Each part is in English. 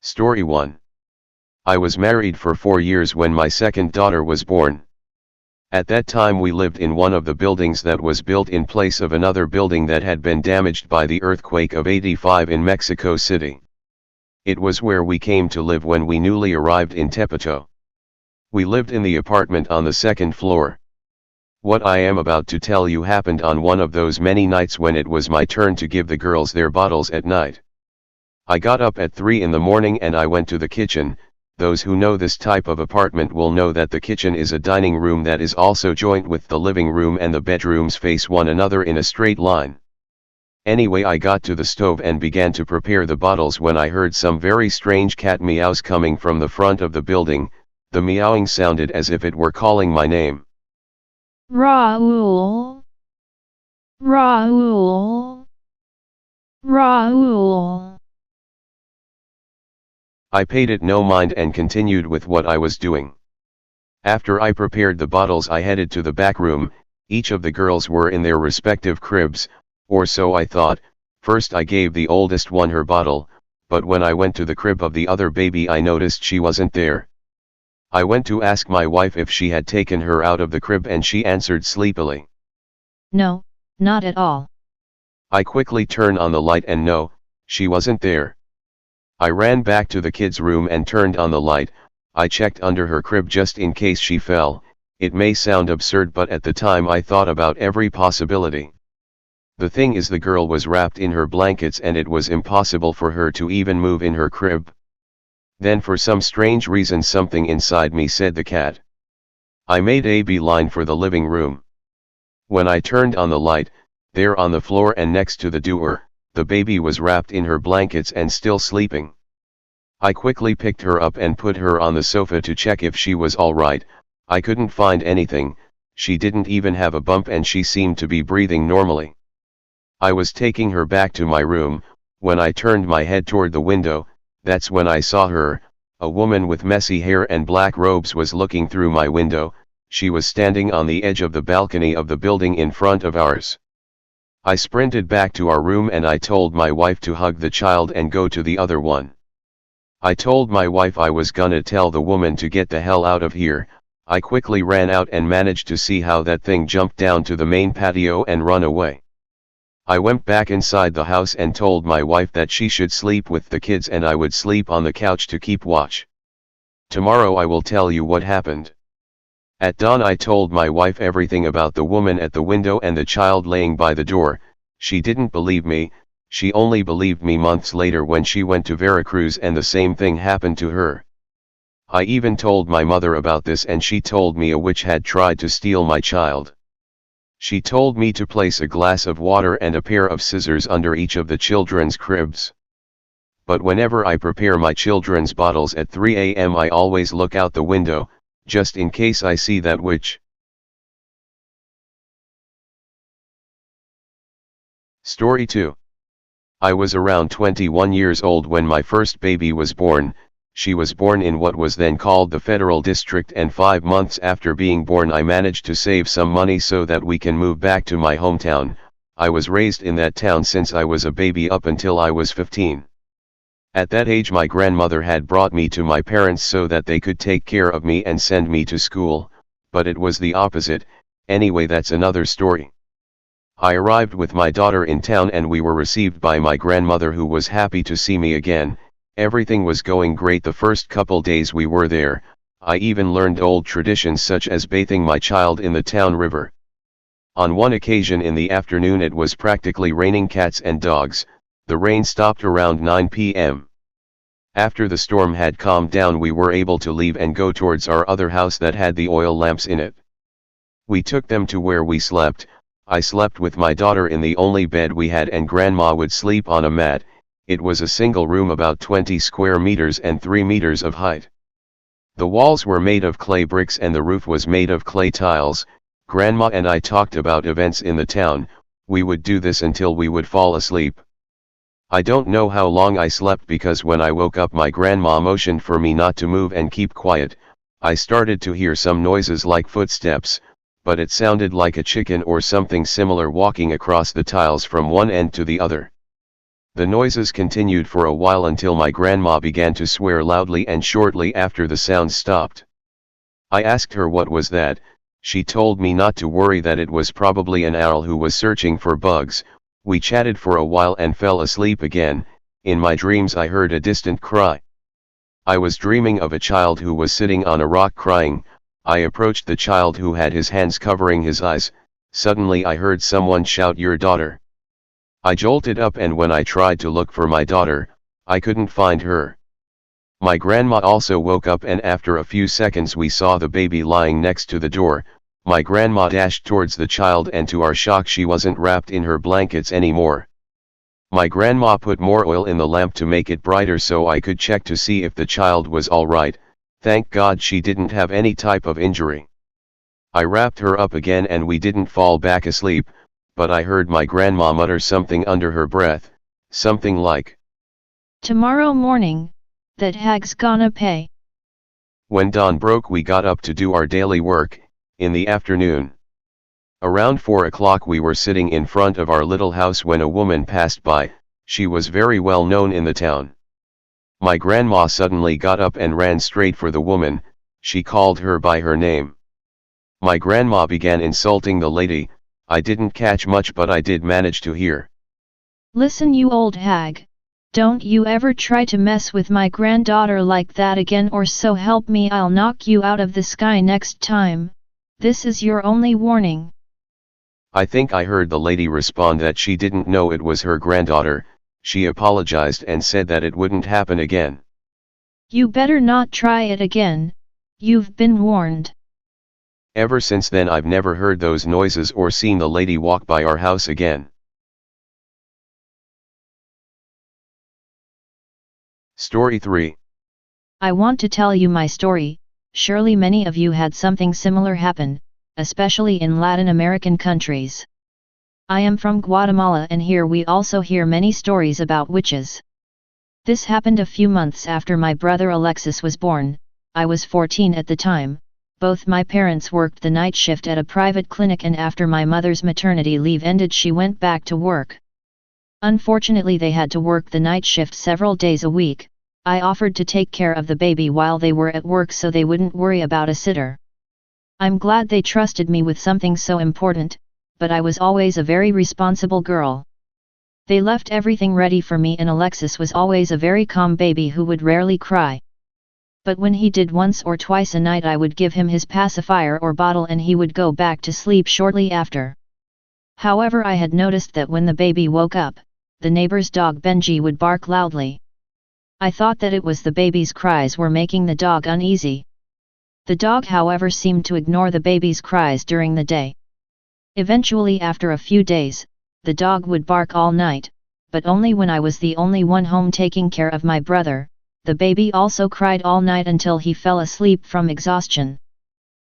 Story 1. I was married for 4 years when my second daughter was born. At that time we lived in one of the buildings that was built in place of another building that had been damaged by the earthquake of '85 in Mexico City. It was where we came to live when we newly arrived in Tepito. We lived in the apartment on the second floor. What I am about to tell you happened on one of those many nights when it was my turn to give the girls their bottles at night. I got up at 3 in the morning and I went to the kitchen. Those who know this type of apartment will know that the kitchen is a dining room that is also joined with the living room, and the bedrooms face one another in a straight line. Anyway, I got to the stove and began to prepare the bottles when I heard some very strange cat meows coming from the front of the building. The meowing sounded as if it were calling my name. Raul. Raul. Raul. I paid it no mind and continued with what I was doing. After I prepared the bottles, I headed to the back room. Each of the girls were in their respective cribs, or so I thought. First I gave the oldest one her bottle, but when I went to the crib of the other baby I noticed she wasn't there. I went to ask my wife if she had taken her out of the crib and she answered sleepily, No, not at all. I quickly turned on the light and no, she wasn't there. I ran back to the kids' room and turned on the light. I checked under her crib just in case she fell. It may sound absurd, but at the time I thought about every possibility. The thing is, the girl was wrapped in her blankets and it was impossible for her to even move in her crib. Then for some strange reason something inside me said the cat. I made a beeline for the living room. When I turned on the light, there on the floor and next to the door, the baby was wrapped in her blankets and still sleeping. I quickly picked her up and put her on the sofa to check if she was all right. I couldn't find anything. She didn't even have a bump and she seemed to be breathing normally. I was taking her back to my room. When I turned my head toward the window, that's when I saw her. A woman with messy hair and black robes was looking through my window. She was standing on the edge of the balcony of the building in front of ours. I sprinted back to our room and I told my wife to hug the child and go to the other one. I told my wife I was gonna tell the woman to get the hell out of here. I quickly ran out and managed to see how that thing jumped down to the main patio and run away. I went back inside the house and told my wife that she should sleep with the kids and I would sleep on the couch to keep watch. Tomorrow I will tell you what happened. At dawn I told my wife everything about the woman at the window and the child laying by the door. She didn't believe me. She only believed me months later when she went to Veracruz and the same thing happened to her. I even told my mother about this and she told me a witch had tried to steal my child. She told me to place a glass of water and a pair of scissors under each of the children's cribs. But whenever I prepare my children's bottles at 3 a.m. I always look out the window, just in case I see that witch. Story 2. I was around 21 years old when my first baby was born. She was born in what was then called the Federal District, and 5 months after being born I managed to save some money so that we can move back to my hometown. I was raised in that town since I was a baby up until I was 15. At that age my grandmother had brought me to my parents so that they could take care of me and send me to school, but it was the opposite. Anyway, that's another story. I arrived with my daughter in town and we were received by my grandmother, who was happy to see me again. Everything was going great the first couple days we were there. I even learned old traditions such as bathing my child in the town river. On one occasion in the afternoon it was practically raining cats and dogs. The rain stopped around 9 p.m. After the storm had calmed down we were able to leave and go towards our other house that had the oil lamps in it. We took them to where we slept. I slept with my daughter in the only bed we had and grandma would sleep on a mat. It was a single room about 20 square meters and 3 meters of height. The walls were made of clay bricks and the roof was made of clay tiles. Grandma and I talked about events in the town. We would do this until we would fall asleep. I don't know how long I slept because when I woke up my grandma motioned for me not to move and keep quiet. I started to hear some noises like footsteps, but it sounded like a chicken or something similar walking across the tiles from one end to the other. The noises continued for a while until my grandma began to swear loudly, and shortly after the sounds stopped. I asked her what was that. She told me not to worry, that it was probably an owl who was searching for bugs. We chatted for a while and fell asleep again. In my dreams I heard a distant cry. I was dreaming of a child who was sitting on a rock crying. I approached the child, who had his hands covering his eyes. Suddenly I heard someone shout, "Your daughter." I jolted up, and when I tried to look for my daughter, I couldn't find her. My grandma also woke up, and after a few seconds we saw the baby lying next to the door. My grandma dashed towards the child, and to our shock she wasn't wrapped in her blankets anymore. My grandma put more oil in the lamp to make it brighter so I could check to see if the child was all right. Thank God she didn't have any type of injury. I wrapped her up again and we didn't fall back asleep, but I heard my grandma mutter something under her breath, something like, "Tomorrow morning, that hag's gonna pay." When dawn broke we got up to do our daily work. In the afternoon, around 4 o'clock, we were sitting in front of our little house when a woman passed by. She was very well known in the town. My grandma suddenly got up and ran straight for the woman. She called her by her name. My grandma began insulting the lady. I didn't catch much, but I did manage to hear. "Listen, you old hag, don't you ever try to mess with my granddaughter like that again, or so help me I'll knock you out of the sky next time. This is your only warning." I think I heard the lady respond that she didn't know it was her granddaughter. She apologized and said that it wouldn't happen again. "You better not try it again. You've been warned." Ever since then I've never heard those noises or seen the lady walk by our house again. Story 3. I want to tell you my story. Surely many of you had something similar happen, especially in Latin American countries. I am from Guatemala, and here we also hear many stories about witches. This happened a few months after my brother Alexis was born. I was 14 at the time. Both my parents worked the night shift at a private clinic, and after my mother's maternity leave ended she went back to work. Unfortunately they had to work the night shift several days a week. I offered to take care of the baby while they were at work so they wouldn't worry about a sitter. I'm glad they trusted me with something so important, but I was always a very responsible girl. They left everything ready for me, and Alexis was always a very calm baby who would rarely cry. But when he did once or twice a night I would give him his pacifier or bottle and he would go back to sleep shortly after. However, I had noticed that when the baby woke up, the neighbor's dog Benji would bark loudly. I thought that it was the baby's cries were making the dog uneasy. The dog, however, seemed to ignore the baby's cries during the day. Eventually, after a few days, the dog would bark all night, but only when I was the only one home taking care of my brother. The baby also cried all night until he fell asleep from exhaustion.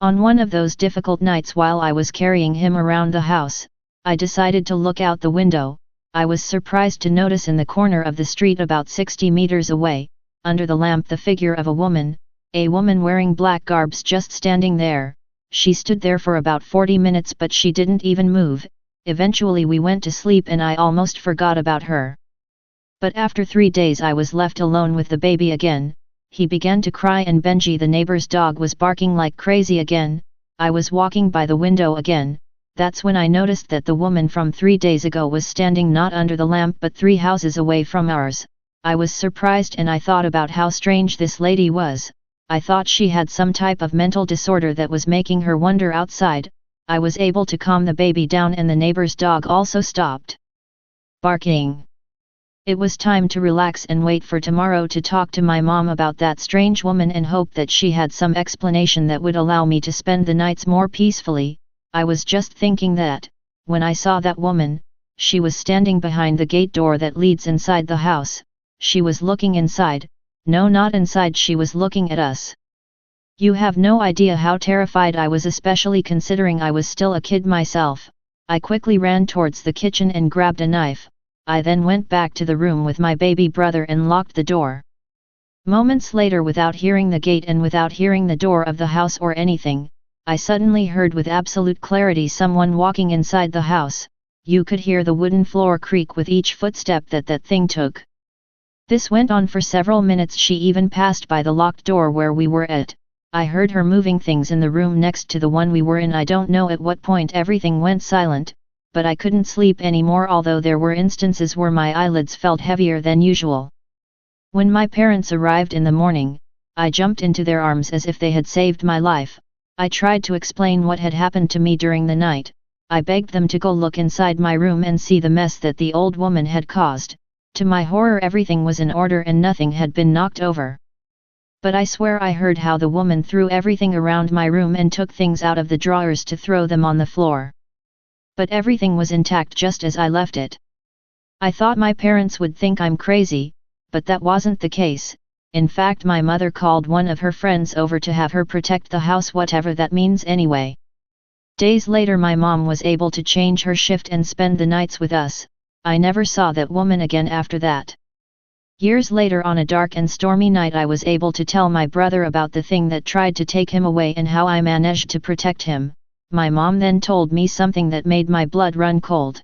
On one of those difficult nights while I was carrying him around the house, I decided to look out the window. I was surprised to notice in the corner of the street about 60 meters away, under the lamp, the figure of a woman wearing black garbs just standing there. She stood there for about 40 minutes but she didn't even move. Eventually we went to sleep and I almost forgot about her. But after 3 days I was left alone with the baby again. He began to cry and Benji, the neighbor's dog, was barking like crazy again. I was walking by the window again. That's when I noticed that the woman from 3 days ago was standing not under the lamp but 3 houses away from ours. I was surprised and I thought about how strange this lady was. I thought she had some type of mental disorder that was making her wander outside. I was able to calm the baby down and the neighbor's dog also stopped barking. It was time to relax and wait for tomorrow to talk to my mom about that strange woman and hope that she had some explanation that would allow me to spend the nights more peacefully. I was just thinking that, when I saw that woman, she was standing behind the gate door that leads inside the house. She was looking inside. No, not inside, she was looking at us. You have no idea how terrified I was, especially considering I was still a kid myself. I quickly ran towards the kitchen and grabbed a knife. I then went back to the room with my baby brother and locked the door. Moments later, without hearing the gate and without hearing the door of the house or anything, I suddenly heard with absolute clarity someone walking inside the house. you could hear the wooden floor creak with each footstep that thing took. This went on for several minutes. She even passed by the locked door where we were at. I heard her moving things in the room next to the one we were in. I don't know at what point everything went silent, but I couldn't sleep anymore, although there were instances where my eyelids felt heavier than usual. When my parents arrived in the morning, I jumped into their arms as if they had saved my life. I tried to explain what had happened to me during the night. I begged them to go look inside my room and see the mess that the old woman had caused. To my horror, everything was in order and nothing had been knocked over. But I swear I heard how the woman threw everything around my room and took things out of the drawers to throw them on the floor. But everything was intact just as I left it. I thought my parents would think I'm crazy, but that wasn't the case. In fact, my mother called one of her friends over to have her protect the house, whatever that means anyway. Days later, my mom was able to change her shift and spend the nights with us. I never saw that woman again after that. Years later, on a dark and stormy night, I was able to tell my brother about the thing that tried to take him away and how I managed to protect him. My mom then told me something that made my blood run cold.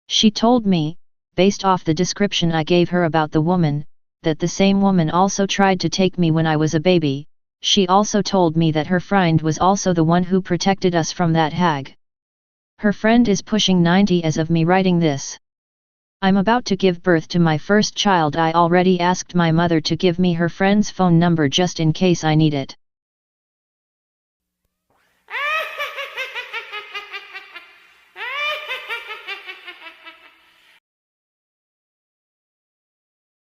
She told me, based off the description I gave her about the woman, that the same woman also tried to take me when I was a baby. She also told me that her friend was also the one who protected us from that hag. Her friend is pushing 90 as of me writing this. I'm about to give birth to my first child. I already asked my mother to give me her friend's phone number just in case I need it.